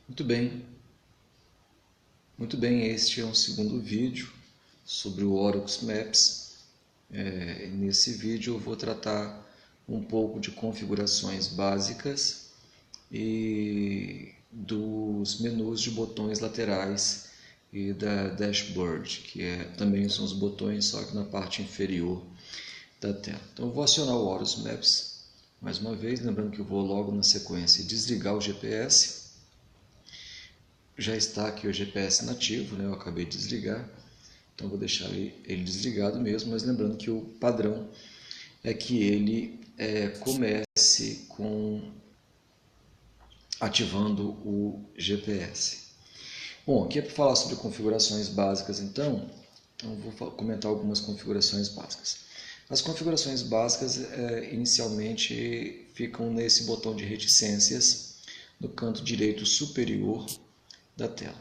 Muito bem, este é um segundo vídeo sobre o Horus Maps. Nesse vídeo eu vou tratar um pouco de configurações básicas e dos menus de botões laterais e da dashboard, também são os botões, só que na parte inferior da tela. Então eu vou acionar o Horus Maps mais uma vez, lembrando que eu vou logo na sequência desligar o GPS. Já está aqui o GPS nativo, né? Eu acabei de desligar, então vou deixar ele desligado mesmo, mas lembrando que o padrão é que ele comece com ativando o GPS. Bom, aqui é para falar sobre configurações básicas, então vou comentar algumas configurações básicas. As configurações básicas inicialmente ficam nesse botão de reticências no canto direito superior da tela,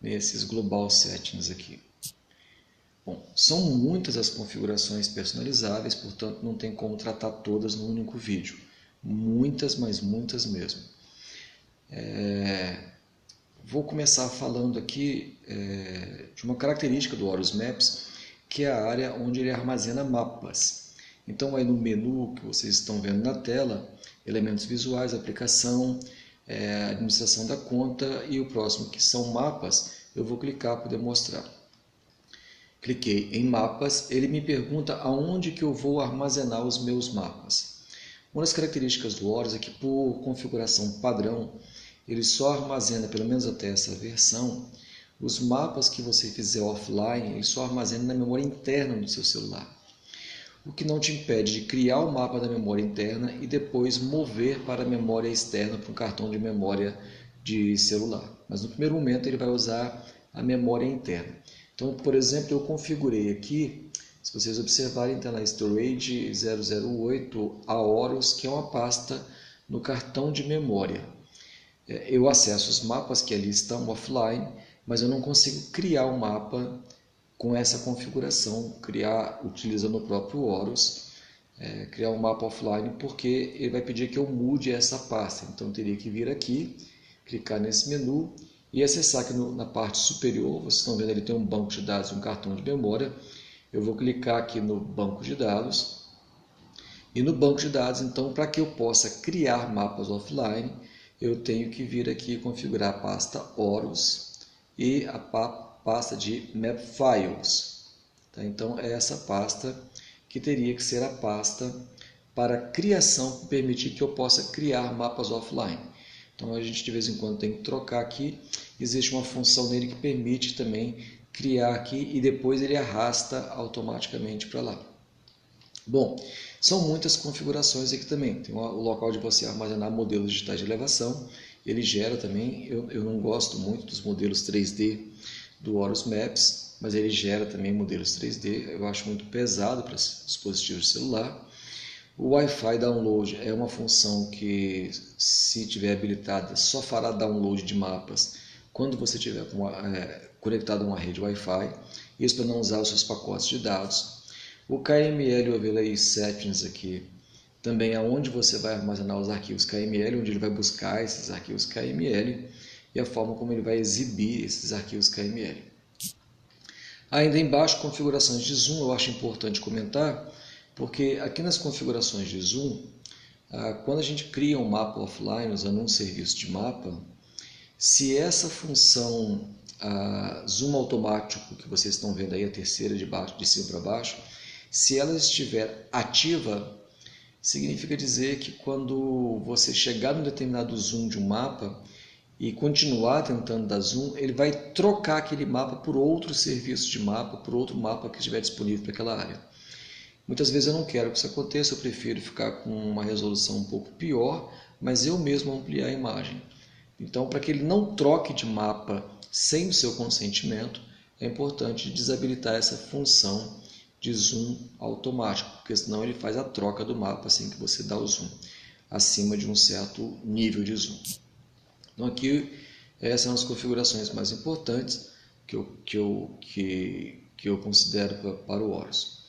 nesses Global Settings aqui. Bom, são muitas as configurações personalizáveis, portanto não tem como tratar todas num único vídeo. Muitas, mas muitas mesmo. Vou começar falando aqui de uma característica do Horus Maps, que é a área onde ele armazena mapas. Então aí no menu que vocês estão vendo na tela, elementos visuais, aplicação, administração da conta e o próximo que são mapas, eu vou clicar para poder mostrar. Cliquei em mapas, ele me pergunta aonde que eu vou armazenar os meus mapas. Uma das características do Horus é que por configuração padrão, ele só armazena, pelo menos até essa versão, os mapas que você fizer offline, ele só armazena na memória interna do seu celular. O que não te impede de criar o mapa da memória interna e depois mover para a memória externa, para um cartão de memória de celular. Mas no primeiro momento ele vai usar a memória interna. Então, por exemplo, eu configurei aqui, se vocês observarem, está na Storage 008 a Horus, que é uma pasta no cartão de memória. Eu acesso os mapas que ali estão offline, mas eu não consigo criar o mapa com essa configuração, utilizando o próprio Horus, criar um mapa offline, porque ele vai pedir que eu mude essa pasta. Então eu teria que vir aqui, clicar nesse menu e acessar aqui na parte superior. Vocês estão vendo, ele tem um banco de dados e um cartão de memória. Eu vou clicar aqui no banco de dados. E no banco de dados, então, para que eu possa criar mapas offline, eu tenho que vir aqui e configurar a pasta Horus e a pasta de Map Files. Tá? Então, é essa pasta que teria que ser a pasta para criação, que permitir que eu possa criar mapas offline. Então, a gente de vez em quando tem que trocar aqui. Existe uma função nele que permite também criar aqui e depois ele arrasta automaticamente para lá. Bom, são muitas configurações aqui também. Tem o local de você armazenar modelos digitais de elevação. Ele gera também, eu não gosto muito dos modelos 3D do Horus Maps, mas ele gera também modelos 3D. Eu acho muito pesado para dispositivos de celular. O Wi-Fi Download é uma função que, se tiver habilitada, só fará download de mapas quando você estiver conectado a uma rede Wi-Fi. Isso para não usar os seus pacotes de dados. O KML Overlay Settings aqui também é onde você vai armazenar os arquivos KML, onde ele vai buscar esses arquivos KML e a forma como ele vai exibir esses arquivos KML. Ainda embaixo, configurações de zoom, eu acho importante comentar, porque aqui nas configurações de zoom, quando a gente cria um mapa offline usando um serviço de mapa, se essa função zoom automático que vocês estão vendo aí, a terceira de cima para baixo, se ela estiver ativa, significa dizer que quando você chegar num determinado zoom de um mapa e continuar tentando dar zoom, ele vai trocar aquele mapa por outro serviço de mapa, por outro mapa que estiver disponível para aquela área. Muitas vezes eu não quero que isso aconteça, eu prefiro ficar com uma resolução um pouco pior, mas eu mesmo ampliar a imagem. Então, para que ele não troque de mapa sem o seu consentimento, é importante desabilitar essa função de zoom automático, porque senão ele faz a troca do mapa assim que você dá o zoom, acima de um certo nível de zoom. Então aqui, essas são as configurações mais importantes que eu considero para o Horus.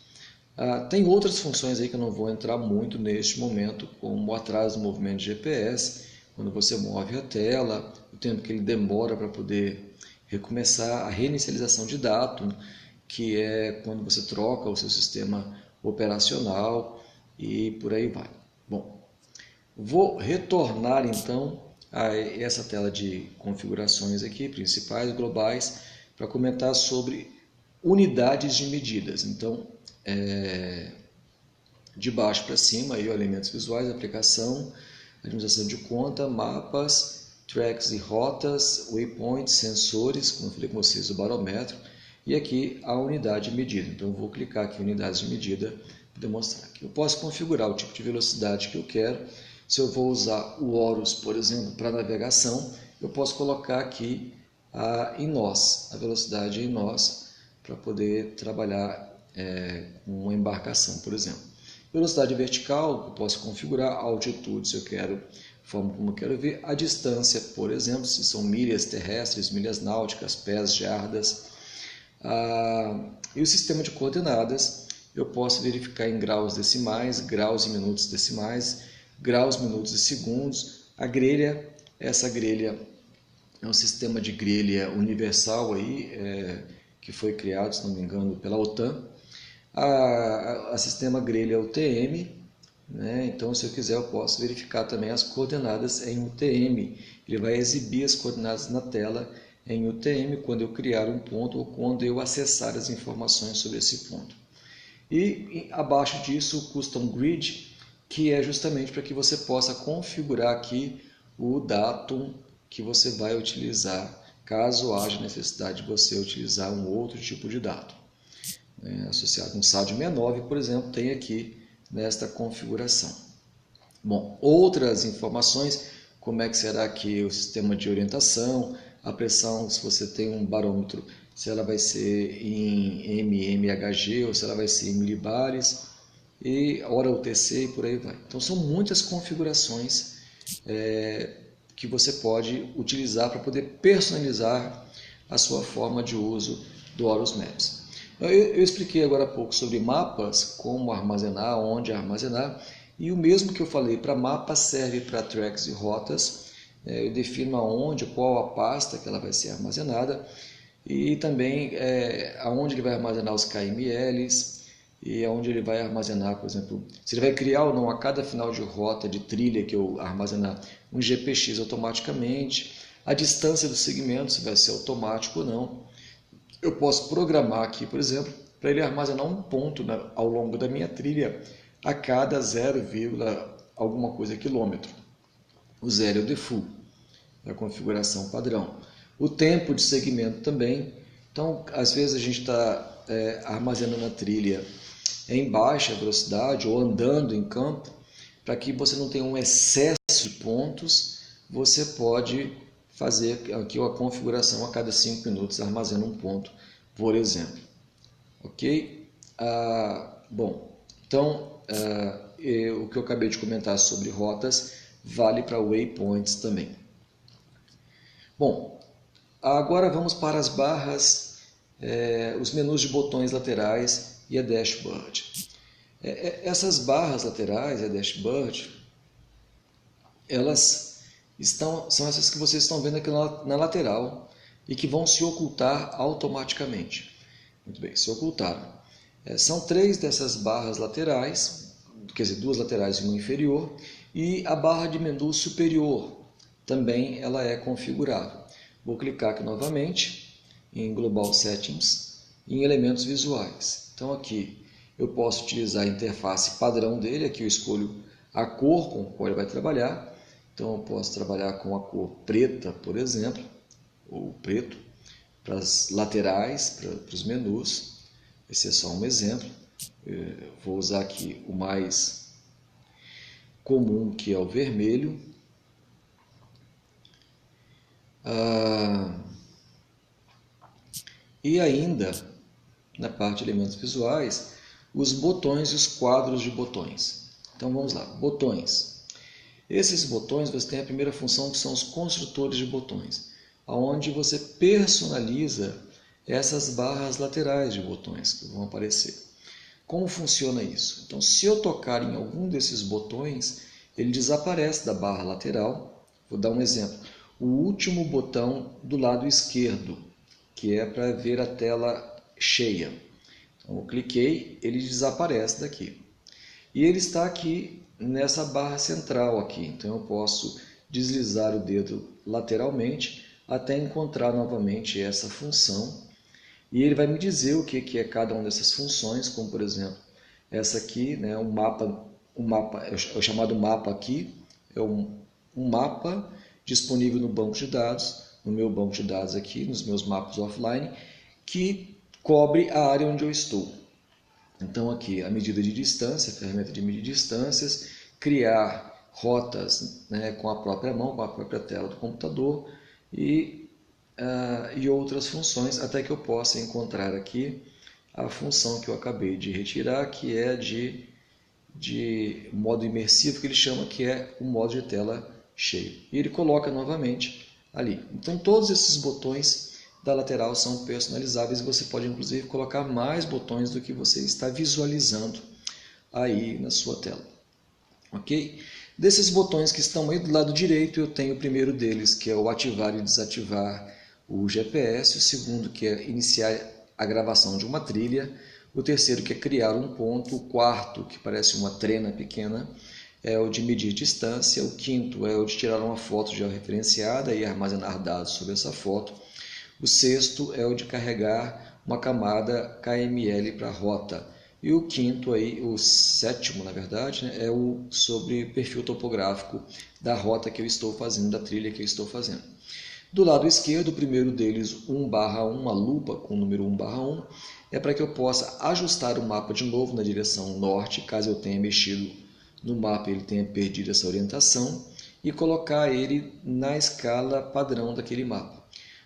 Tem outras funções aí que eu não vou entrar muito neste momento, como o atraso do movimento de GPS, quando você move a tela, o tempo que ele demora para poder recomeçar, a reinicialização de dados, que é quando você troca o seu sistema operacional e por aí vai. Bom, vou retornar então a essa tela de configurações aqui, principais, globais, para comentar sobre unidades de medidas. Então, de baixo para cima, aí, elementos visuais, aplicação, administração de conta, mapas, tracks e rotas, waypoints, sensores, como eu falei com vocês, o barômetro, e aqui a unidade de medida. Então, eu vou clicar aqui em unidades de medida para demonstrar aqui. Eu posso configurar o tipo de velocidade que eu quero. Se eu vou usar o Horus, por exemplo, para navegação, eu posso colocar aqui em nós, a velocidade em nós, para poder trabalhar com uma embarcação, por exemplo. Velocidade vertical, eu posso configurar a altitude, se eu quero, forma como eu quero ver, a distância, por exemplo, se são milhas terrestres, milhas náuticas, pés, jardas, e o sistema de coordenadas, eu posso verificar em graus decimais, graus e minutos decimais, graus, minutos e segundos. A grelha, essa grelha é um sistema de grelha universal aí, que foi criado, se não me engano, pela OTAN. A sistema grelha UTM, né? Então, se eu quiser, eu posso verificar também as coordenadas em UTM. Ele vai exibir as coordenadas na tela em UTM quando eu criar um ponto ou quando eu acessar as informações sobre esse ponto. E abaixo disso, o Custom Grid, que é justamente para que você possa configurar aqui o datum que você vai utilizar, caso haja necessidade de você utilizar um outro tipo de datum. Associado a um SAD69, por exemplo, tem aqui nesta configuração. Bom, outras informações, como é que será aqui o sistema de orientação, a pressão, se você tem um barômetro, se ela vai ser em mmHg ou se ela vai ser em milibares, e hora UTC e por aí vai. Então são muitas configurações que você pode utilizar para poder personalizar a sua forma de uso do Horus Maps. Eu expliquei agora há pouco sobre mapas, como armazenar, onde armazenar, e o mesmo que eu falei para mapas serve para tracks e rotas. Eu defino aonde, qual a pasta que ela vai ser armazenada, e também aonde ele vai armazenar os KMLs, e aonde ele vai armazenar, por exemplo, se ele vai criar ou não a cada final de rota, de trilha que eu armazenar um GPX automaticamente, a distância do segmento, se vai ser automático ou não. Eu posso programar aqui, por exemplo, para ele armazenar um ponto ao longo da minha trilha a cada 0, alguma coisa quilômetro. O 0 é o default, a configuração padrão. O tempo de segmento também. Então, às vezes a gente está armazenando a trilha em baixa velocidade ou andando em campo, para que você não tenha um excesso de pontos, você pode fazer aqui a configuração a cada 5 minutos, armazena um ponto, por exemplo. Ok? Bom, então o que eu acabei de comentar sobre rotas vale para waypoints também. Bom, agora vamos para as barras, os menus de botões laterais e a dashboard. Essas barras laterais e a dashboard, elas são essas que vocês estão vendo aqui na lateral e que vão se ocultar automaticamente. Muito bem, se ocultaram. São 3 dessas barras laterais, quer dizer, 2 laterais e uma inferior, e a barra de menu superior também ela é configurável. Vou clicar aqui novamente em Global Settings e em Elementos Visuais. Então aqui eu posso utilizar a interface padrão dele, aqui eu escolho a cor com a qual ele vai trabalhar. Então eu posso trabalhar com a cor preta, por exemplo, ou preto, para as laterais, para os menus. Esse é só um exemplo. Vou usar aqui o mais comum, que é o vermelho. E ainda, na parte de elementos visuais, os botões e os quadros de botões. Então vamos lá, botões. Esses botões, você tem a primeira função, que são os construtores de botões, onde você personaliza essas barras laterais de botões que vão aparecer. Como funciona isso? Então, se eu tocar em algum desses botões, ele desaparece da barra lateral. Vou dar um exemplo. o último botão do lado esquerdo, que é para ver a tela cheia. Então, eu cliquei, ele desaparece daqui. E ele está aqui nessa barra central aqui. Então eu posso deslizar o dedo lateralmente até encontrar novamente essa função. E ele vai me dizer o que é cada uma dessas funções, como por exemplo, essa aqui, né, um mapa, é o chamado mapa aqui, é um mapa disponível no banco de dados, no meu banco de dados aqui, nos meus mapas offline, que cobre a área onde eu estou. Então aqui a medida de distância, a ferramenta de medir distâncias, criar rotas, né, com a própria mão, com a própria tela do computador e outras funções, até que eu possa encontrar aqui a função que eu acabei de retirar, que é de modo imersivo, que ele chama, que é o modo de tela cheio. E ele coloca novamente ali. Então todos esses botões da lateral são personalizáveis e você pode inclusive colocar mais botões do que você está visualizando aí na sua tela. Ok? Desses botões que estão aí do lado direito, eu tenho o primeiro deles, que é o ativar e desativar o GPS, o segundo, que é iniciar a gravação de uma trilha, o terceiro, que é criar um ponto, o quarto, que parece uma trena pequena, é o de medir distância, o quinto é o de tirar uma foto georreferenciada e armazenar dados sobre essa foto, o sexto é o de carregar uma camada KML para rota. E o quinto, aí, o sétimo, na verdade, né, é o sobre perfil topográfico da rota que eu estou fazendo, da trilha que eu estou fazendo. Do lado esquerdo, o primeiro deles, 1/1, a lupa com o número 1/1, é para que eu possa ajustar o mapa de novo na direção norte, caso eu tenha mexido no mapa e ele tenha perdido essa orientação, e colocar ele na escala padrão daquele mapa.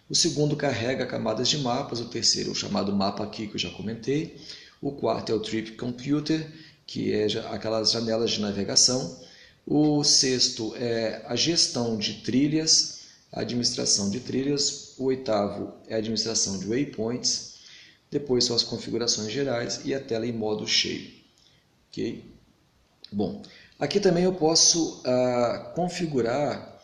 O segundo carrega camadas de mapas, o terceiro é o chamado mapa aqui que eu já comentei, o quarto é o Trip Computer, que é aquelas janelas de navegação, o sexto é a gestão de trilhas, a administração de trilhas, o oitavo é a administração de waypoints, depois são as configurações gerais e a tela em modo cheio. Ok? Bom, aqui também eu posso configurar.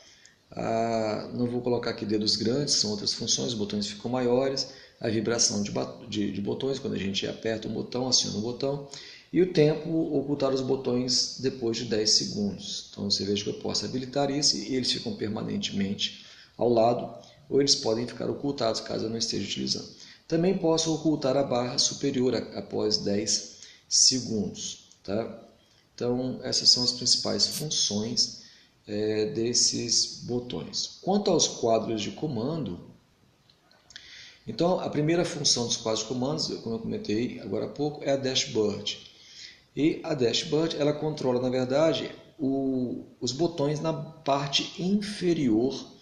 Não vou colocar aqui dedos grandes, são outras funções, os botões ficam maiores, a vibração de botões, quando a gente aperta um botão, aciona um botão, e o tempo, ocultar os botões depois de 10 segundos. Então você veja que eu posso habilitar isso e eles ficam permanentemente ao lado, ou eles podem ficar ocultados caso eu não esteja utilizando. Também posso ocultar a barra superior após 10 segundos. Tá? Então essas são as principais funções desses botões. Quanto aos quadros de comando, então a primeira função dos quadros de comandos, como eu comentei agora há pouco, é a dashboard. E a dashboard ela controla, na verdade, os botões na parte inferior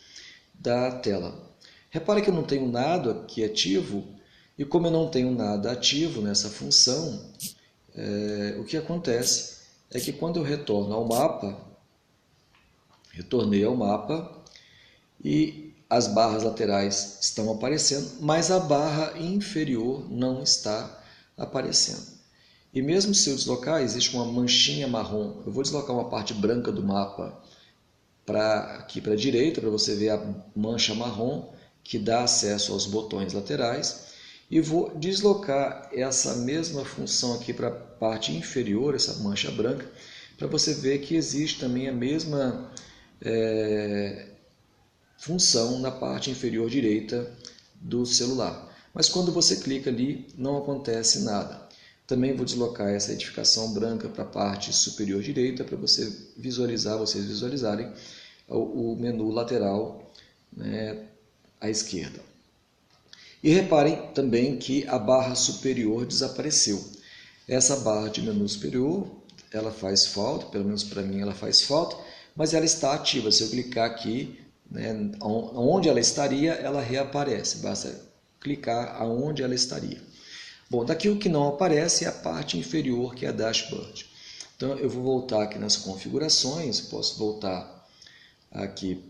da tela. Repare que eu não tenho nada aqui ativo, e como eu não tenho nada ativo nessa função, o que acontece é que quando eu retorno ao mapa, retornei ao mapa e as barras laterais estão aparecendo, mas a barra inferior não está aparecendo. E mesmo se eu deslocar, existe uma manchinha marrom. Eu vou deslocar uma parte branca do mapa aqui para a direita, para você ver a mancha marrom que dá acesso aos botões laterais. E vou deslocar essa mesma função aqui para a parte inferior, essa mancha branca, para você ver que existe também a mesma função na parte inferior direita do celular. Mas quando você clica ali, não acontece nada. Também vou deslocar essa edificação branca para a parte superior direita para vocês visualizarem o menu lateral, né, à esquerda. E reparem também que a barra superior desapareceu. Essa barra de menu superior, ela faz falta, pelo menos para mim ela faz falta, mas ela está ativa. Se eu clicar aqui, né, onde ela estaria, ela reaparece. Basta clicar aonde ela estaria. Bom, daqui o que não aparece é a parte inferior, que é a dashboard. Então eu vou voltar aqui nas configurações, posso voltar aqui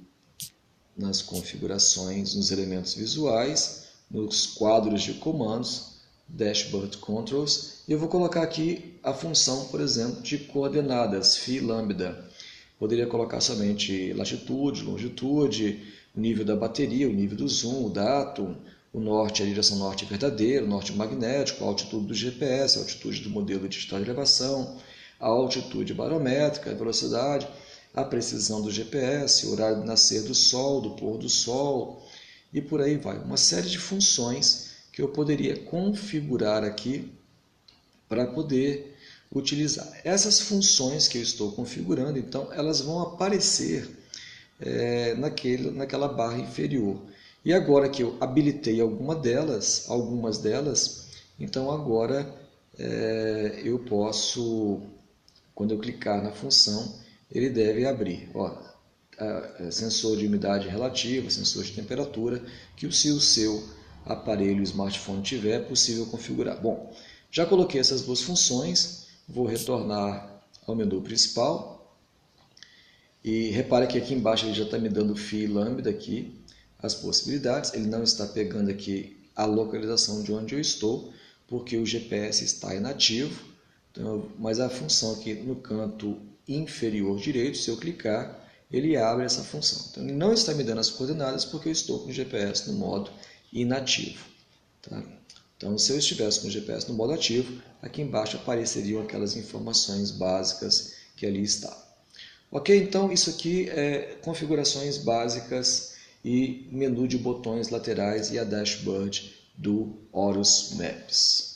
nas configurações, nos elementos visuais, nos quadros de comandos, Dashboard Controls, e eu vou colocar aqui a função, por exemplo, de coordenadas, phi lambda. Poderia colocar somente latitude, longitude, o nível da bateria, o nível do zoom, o datum, o norte, a direção norte verdadeira, o norte magnético, a altitude do GPS, a altitude do modelo digital de elevação, a altitude barométrica, a velocidade, a precisão do GPS, o horário de nascer do sol, do pôr do sol e por aí vai. Uma série de funções que eu poderia configurar aqui para poder utilizar. Essas funções que eu estou configurando, então, elas vão aparecer naquela barra inferior. E agora que eu habilitei algumas delas, então agora eu posso, quando eu clicar na função, ele deve abrir. Ó, sensor de umidade relativa, sensor de temperatura, que se o seu aparelho smartphone tiver, é possível configurar. Bom, já coloquei essas duas funções, vou retornar ao menu principal. E repare que aqui embaixo ele já está me dando phi e lambda aqui, as possibilidades. Ele não está pegando aqui a localização de onde eu estou, porque o GPS está inativo. Então, mas a função aqui no canto inferior direito, se eu clicar, ele abre essa função. Então, ele não está me dando as coordenadas porque eu estou com o GPS no modo inativo. Tá? Então, se eu estivesse com o GPS no modo ativo, aqui embaixo apareceriam aquelas informações básicas que ali estavam. Ok, então isso aqui é configurações básicas e menu de botões laterais e a dashboard do Horus Maps.